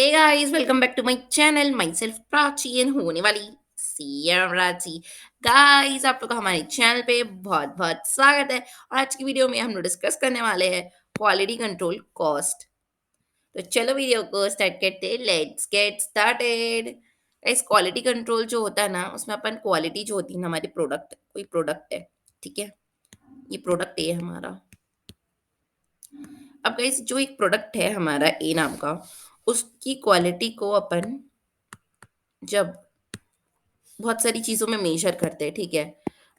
Hey guys, welcome back to my channel. Myself Prachi and होने वाली CM Ranchi. Guys, आप लोग का हमारे चैनल पे बहुत बहुत स्वागत है। और आज की वीडियो में हम लोग डिस्कस करने वाले हैं क्वालिटी कंट्रोल कॉस्ट। तो चलो वीडियो को स्टार्ट करते हैं। Let's get started. Guys, quality control जो होता है ना, उसमें अपन क्वालिटी जो होती है ना, हमारी प्रोडक्ट, कोई प्रोडक्ट है, ठीक है, ये प्रोडक्ट है हमारा। अब गाइस, जो एक प्रोडक्ट है हमारा ए नाम का, उसकी क्वालिटी को अपन जब बहुत सारी चीज़ों में मेजर करते हैं, ठीक है,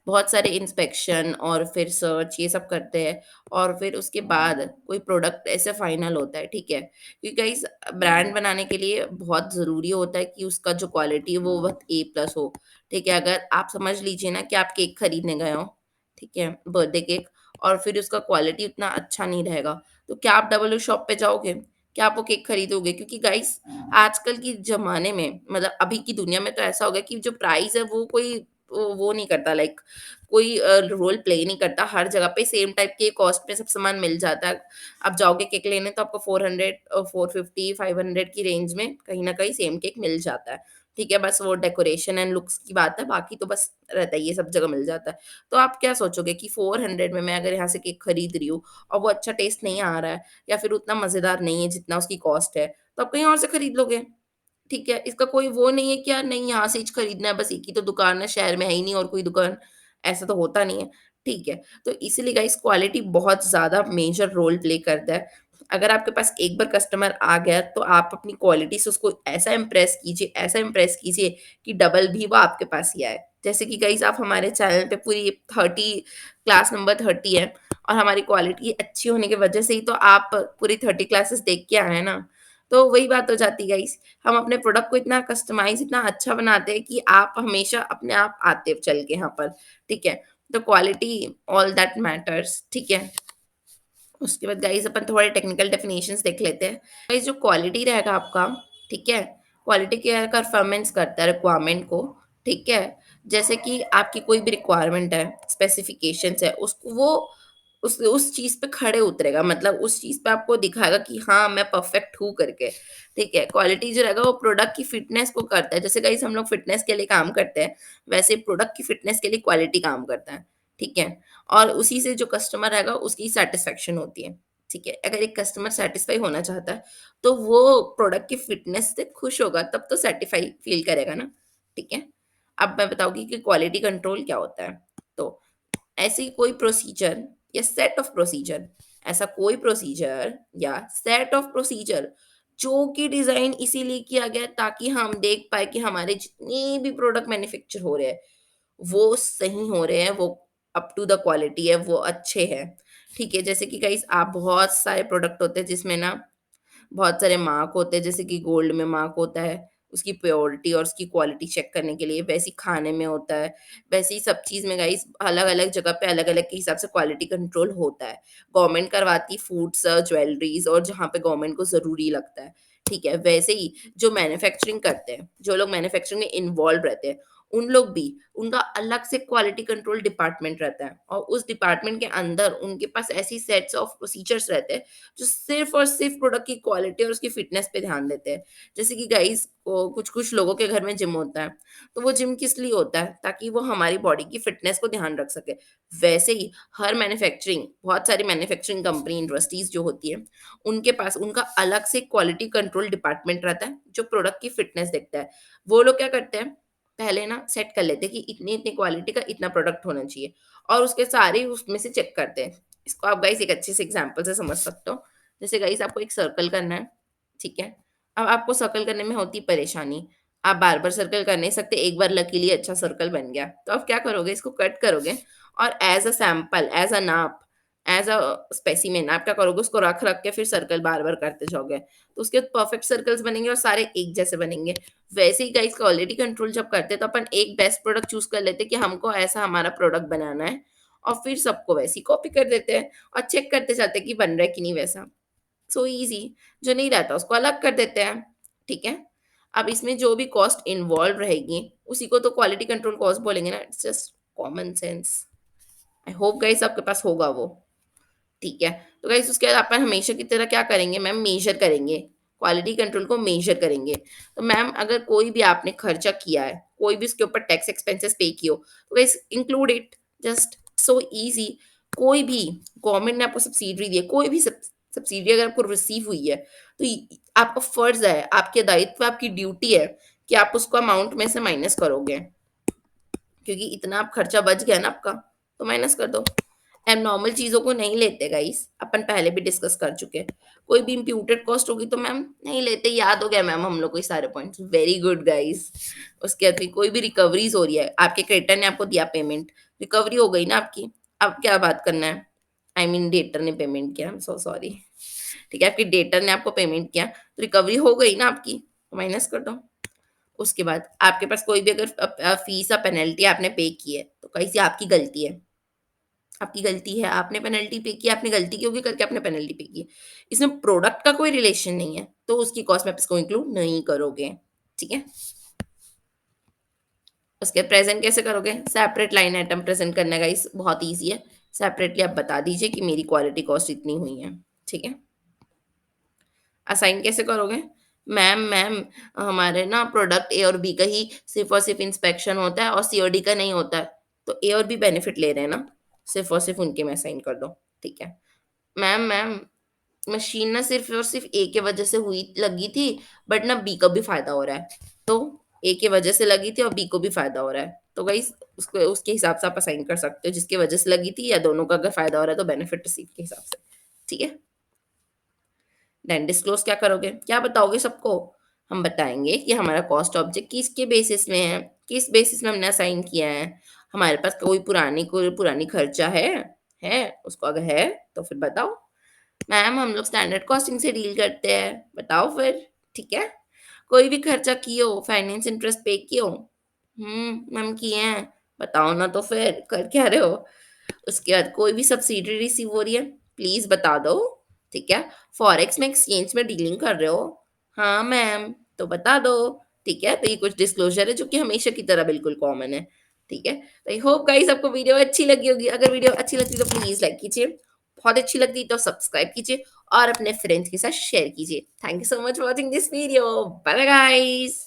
बहुत सारे इंस्पेक्शन और फिर सर्च ये सब करते हैं, और फिर उसके बाद कोई प्रोडक्ट ऐसे फाइनल होता है, ठीक है, क्योंकि गाइस ब्रांड बनाने के लिए बहुत ज़रूरी होता है कि उसका जो क्वालिटी है वो बहुत ए प्लस हो। ठीक है, अगर आप समझ लीजिए ना कि आप केक खरीदने गए हो, ठीक है, बर्थडे केक, और फिर उसका क्वालिटी उतना अच्छा नहीं रहेगा, तो क्या आप डब्ल्यू शॉप पे जाओगे? क्या आप वो केक खरीदोगे? क्योंकि गाइस आजकल की ज़माने में, मतलब अभी की दुनिया में तो ऐसा हो गया कि जो प्राइस है वो कोई वो नहीं करता, लाइक कोई रोल प्ले नहीं करता। हर जगह पे सेम टाइप के कॉस्ट पे सब सामान मिल जाता है। आप जाओगे केक लेने तो आपको 400 450 500 की रेंज में कहीं न कहीं सेम केक मिल जाता है। ठीक है, बस वो डेकोरेशन एंड लुक्स की बात है, बाकी तो बस रहता है, ये सब जगह मिल जाता है। तो आप क्या सोचोगे कि 400 में मैं अगर यहाँ से केक खरीद रही हूँ और वो अच्छा टेस्ट नहीं आ रहा है या फिर उतना मज़ेदार नहीं है जितना उसकी कॉस्ट है, तो आप कहीं और से खरीद लोगे। ठीक है, इसका कोई वो नहीं है कि यार नहीं यहाँ से ही खरीदना है, बस एक ही तो दुकान है, शहर में है ही नहीं और कोई दुकान, ऐसा तो होता नहीं है। ठीक है, तो इसीलिए गाइस क्वालिटी बहुत ज़्यादा मेजर रोल प्ले करता है। अगर आपके पास एक बार कस्टमर आ गया तो आप अपनी क्वालिटी से उसको ऐसा इम्प्रेस कीजिए कि डबल भी वो आपके पास ही आए। जैसे कि गाइस आप हमारे चैनल पे पूरी 30 क्लास नंबर 30 है और हमारी क्वालिटी अच्छी होने की वजह से ही तो आप पूरी 30 क्लासेस देख के आए हैं ना। तो वही बात हो जाती है गाइस, हम अपने प्रोडक्ट को इतना कस्टमाइज़ इतना अच्छा बनाते हैं कि आप हमेशा अपने आप आते हो चल के यहाँ पर, ठीक है? तो क्वालिटी ऑल दैट मैटर्स, ठीक है? उसके बाद गाइस अपन थोड़े टेक्निकल डेफिनेशंस देख लेते हैं। गाइस, जो क्वालिटी रहेगा आपका, ठीक है, क्वालिटी केयर परफॉर्मेंस करता है रिक्वायरमेंट को, ठीक है, जैसे कि आपकी कोई भी रिक्वायरमेंट है, स्पेसिफिकेशंस है, उसको वो उस चीज़ पे खड़े उतरेगा, मतलब उस चीज़ पे आपको दिखाएगा कि हाँ मैं परफेक्ट हूँ करके। ठीक है, क्वालिटी जो रहेगा वो प्रोडक्ट की फिटनेस को करता है, जैसे गाइस हम लोग फिटनेस के लिए काम करते हैं, वैसे प्रोडक्ट की फिटनेस के लिए क्वालिटी काम करता है। ठीक है, और उसी से जो कस्टमर रहेगा उसकी सैटिस्फैक्शन होती है। ठीक है, अगर एक कस्टमर सैटिस्फाई होना चाहता है, तो वो प्रोडक्ट की फिटनेस से खुश होगा, तब तो सैटिस्फाई फ़ील करेगा ना। ठीक है? अब मैं बताऊँगी कि क्वालिटी कंट्रोल क्या होता है। तो ऐसे ही कोई प्रोसीजर या सेट ऑफ प्रोसीजर, ऐसा कोई प्रोसीजर या सेट ऑफ प्रोसीजर जो कि डिज़ाइन इसीलिए किया गया है ताकि हम देख पाएँ कि हमारे जितने भी प्रोडक्ट मैन्युफैक्चर हो रहे हैं, वो सही हो रहे हैं, वो अप टू द क्वालिटी है, वो अच्छे हैं। ठीक है? जैसे कि गाइस आप बहुत सारे प्रोडक्ट होते हैं जिसमें ना बहुत सारे मार्क होते हैं, जैसे कि गोल्ड में मार्क होता है, उसकी प्योरिटी और उसकी क्वालिटी चेक करने के लिए, वैसे ही खाने में होता है, वैसे ही सब चीज़ में गाइस अलग-अलग जगह पे अलग-अलग के हिसाब से क्वालिटी कंट्रोल होता है। गवर्नमेंट करवाती फूड्स, ज्वेलरीज़ और जहाँ पे गवर्नमेंट को ज़रूरी लगता है, ठीक है? वैसे ही जो मैन्युफैक्चरिंग करते हैं, जो लोग मैन्युफैक्चरिंग में इन्वॉल्व रहते हैं, उन लोग भी उनका अलग से क्वालिटी कंट्रोल डिपार्टमेंट रहता है और उस डिपार्टमेंट के अंदर उनके पास ऐसी सेट्स ऑफ प्रोसीजर्स रहते हैं जो सिर्फ़ और सिर्फ़ प्रोडक्ट की क्वालिटी और उसकी फिटनेस पे ध्यान देते हैं। जैसे कि गाइज़ को कुछ-कुछ लोगों के घर में जिम होता है, तो वो जिम किस लिए होता है? ताकि वो हमारी बॉडी की फिटनेस को ध्यान रख सके। वैसे ही हर बहुत सारी मैन्युफैक्चरिंग कंपनी, इंडस्ट्रीज़ जो होती है, उनके पास उनका अलग से क्वालिटी कंट्रोल डिपार्टमेंट रहता है, जो प्रोडक्ट की फिटनेस देखता है। वो लोग क्या करते हैं, पहले ना सेट कर लेते हैं कि इतनी-इतनी क्वालिटी का इतना प्रोडक्ट होना चाहिए और उसके सारे उसमें से चेक करते हैं। इसको आप गाइज़ एक अच्छे से एग्ज़ाम्पल से समझ सकते हो। जैसे गाइस आपको एक सर्कल करना है, ठीक है? अब आपको सर्कल करने में होती परेशानी, आप बार-बार सर्कल कर नहीं सकते, एक बार लकीली अच्छा सर्कल बन गया, तो आप क्या करोगे, इसको कट करोगे और as a sample, as a नाप, एज़ अ स्पेसिमेन आप क्या करोगे, उसको रख-रख के फिर सर्कल बार-बार करते जाओगे। तो उसके परफेक्ट सर्कल्स बनेंगे और सारे एक जैसे बनेंगे। वैसे ही गाइस क्वालिटी कंट्रोल जब करते हैं, तो अपन एक बेस्ट प्रोडक्ट चूज़ कर लेते हैं कि हमको ऐसा हमारा प्रोडक्ट बनाना है और फिर सबको वैसी कॉपी कर देते हैं और चेक करते जाते हैं कि बन रहा है कि नहीं वैसा। सो ईज़ी, जो नहीं रहता उसको अलग कर देते हैं, ठीक है? अब इसमें जो भी कॉस्ट इन्वॉल्व रहेगी, उसी को तो क्वालिटी कंट्रोल कॉस्ट बोलेंगे ना, it's just common sense. I hope guys आपके पास होगा वो, ठीक है? तो गाइस उसके बाद अपन हमेशा की तरह क्या करेंगे मैम, मेज़र करेंगे। क्वालिटी कंट्रोल को मेजर करेंगे। तो मैम अगर कोई भी आपने खर्चा किया है, कोई भी उसके ऊपर टैक्स एक्सपेंसेस पे किए हो, तो guys include it, just so easy. कोई भी गवर्नमेंट ने आपको सब्सिडी दी है, कोई भी सब्सिडी अगर आपको रिसीव हुई है, तो आपका फर्ज है, आपके दायित्व, आपकी ड्यूटी है कि आप उसको अमाउंट में से माइनस करोगे, क्योंकि इतना आप खर्चा बच गया ना आपका, तो माइनस कर दो। एबनॉर्मल चीज़ों को नहीं लेते गाइस, अपन पहले भी डिस्कस कर चुके हैं। कोई भी इम्प्यूटेड कॉस्ट होगी तो मैम नहीं लेते, याद हो गया मैम हम लोग को ये सारे पॉइंट्स, वेरी गुड गाइस। उसके बाद फिर कोई भी रिकवरीज हो रही है, आपके क्रेडिटर ने आपको दिया पेमेंट, रिकवरी हो गई ना आपकी, अब क्या बात करना है, आई मीन डेटर ने पेमेंट किया, आई एम सो सॉरी, ठीक है, आपके डेटर ने आपको पेमेंट किया, तो रिकवरी हो गई ना आपकी, तो माइनस कर दो। उसके बाद आपके पास कोई भी अगर फीस या पेनल्टी आपने पे की है, तो कैसी आपकी गलती है, आपकी गलती है, आपने पेनल्टी पे की, आपने गलती क्यों की करके आपने पेनल्टी पे की है। इसमें प्रोडक्ट का कोई रिलेशन नहीं है, तो उसकी कॉस्ट में आप इसको इंक्लूड नहीं करोगे, ठीक है। उसके प्रेजेंट कैसे करोगे, सेपरेट लाइन आइटम प्रेजेंट करने का इस बहुत ईजी है। सेपरेटली आप बता दीजिए कि मेरी क्वालिटी कॉस्ट इतनी हुई है, ठीक है। असाइन कैसे करोगे, मैम मैम हमारे ना प्रोडक्ट ए और बी का ही सिर्फ और सिर्फ इंस्पेक्शन होता है और सीओडी का नहीं होता है, तो ए और बी बेनिफिट ले रहे हैं ना, सिर्फ और सिर्फ उनके में असाइन कर दो, ठीक है। मैम मैम मशीन ना सिर्फ और सिर्फ ए के वजह से हुई लगी थी, बट ना बी को भी फायदा हो रहा है, तो ए की वजह से लगी थी और बी को भी फायदा हो रहा है, तो गाइस उसको उसके हिसाब से आप असाइन कर सकते हो, जिसकी वजह से लगी थी या दोनों का अगर फायदा हो रहा है तो बेनिफिट रिसीव के हिसाब से, ठीक है। देन डिस्क्लोज क्या करोगे, क्या बताओगे सबको, हम बताएंगे कि हमारा कॉस्ट ऑब्जेक्ट किसके बेसिस में है, किस बेसिस में हमने असाइन किया है, हमारे पास कोई पुरानी खर्चा है उसको अगर है तो फिर बताओ, मैम हम लोग स्टैंडर्ड कॉस्टिंग से डील करते हैं, बताओ फिर, ठीक है। कोई भी खर्चा किए हो, फाइनेंस इंटरेस्ट पे किए हो, मैम किए हैं, बताओ ना तो फिर कर क्या रहे हो। उसके बाद कोई भी सब्सिडी रिसीव हो रही है, प्लीज बता दो, ठीक है। फॉरेक्स में एक्सचेंज में डीलिंग कर रहे हो, हाँ मैम, तो बता दो, ठीक है। तो ये कुछ डिस्क्लोजर है जो कि हमेशा की तरह बिल्कुल कॉमन है, ठीक है। तो आई होप गाइस आपको वीडियो अच्छी लगी होगी, अगर वीडियो अच्छी लगती तो प्लीज लाइक कीजिए, बहुत अच्छी लगती तो सब्सक्राइब कीजिए और अपने फ्रेंड्स के साथ शेयर कीजिए। Thank you so much for watching this video, bye guys.